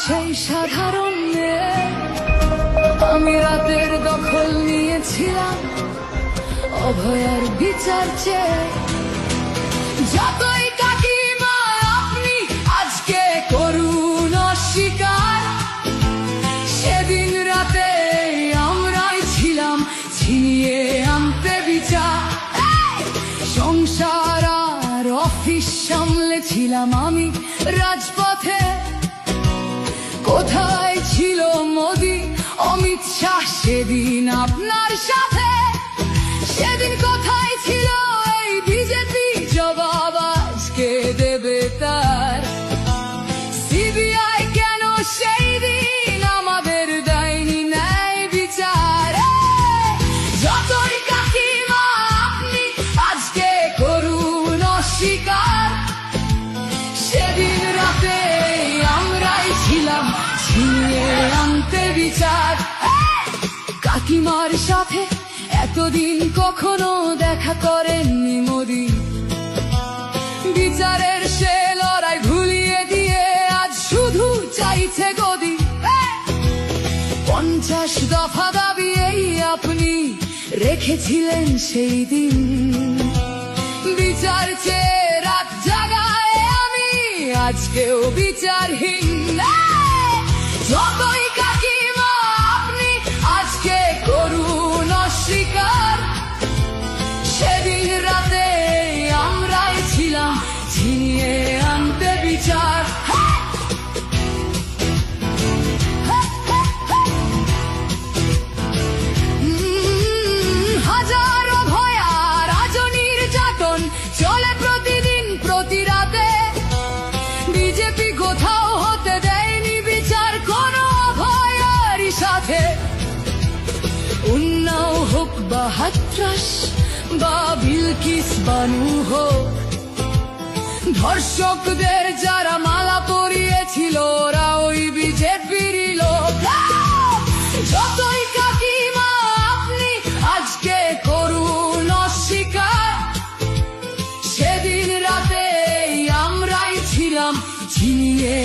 সেই সাধারণ মেয়ে, আমি রাতের দখল নিয়েছিলাম অভয়ার বিচার চেয়ে। যতই কাকিমা আপনি আজকে করুন অস্বীকার, সেদিন রাতে আমরাই ছিলাম ছিনিয়ে আনতে বিচার। সংসার আর অফিস সামলেছিলাম আমি রাজপথে। কোথায় ছিল মোদি অমিত শাহ সেদিন আপনার সাথে? সেদিন কোথায় ছিল এই বিজেপি? জবাব আজকে দেবে তার। সিবিআই কেন সেই দিন আমাদের দেয়নি ন্যায় বিচার? যতই কাকিমা আপনি আজকে করুন অস্বীকার, সেদিন রাতে আমরাই ছিলাম ছিনিয়ে আনতে বিচার। কাকিমার সাথে এতদিন কখনো দেখা করেননি মোদি, বিচারের সে লড়াই ভুলিয়ে দিয়ে আজ শুধু চাইছে গদি। 50 দফা দাবি এই আপনি রেখেছিলেন সেই দিন, বিচার চেয়ে রাত জাগায় আমি আজকেও বিচারহীন। যতই কাকিমা আপনি আজকে করুন অস্বীকার, সেদিন রাতে আমরাই ছিলাম ছিনিয়ে আনতে বিচার। হাজারো ভয়া রাজনীর যাতন চলে প্রতিদিন প্রতি রাতে। বিজেপি কোথাও হতে দেয়নি বিচার কোনো ভয়ারই সাথে। উন্নাও হোক বা হাতরাস বা বিলকিস বানু হোক, ধর্ষকদের যারা মালা পরিয়েছিল ওরা ওই বিজেপির লোক। যতই কাকিমা আপনি আজকে করুন অস্বীকার, সেদিন রাতে আমরাই ছিলাম ছিনিয়ে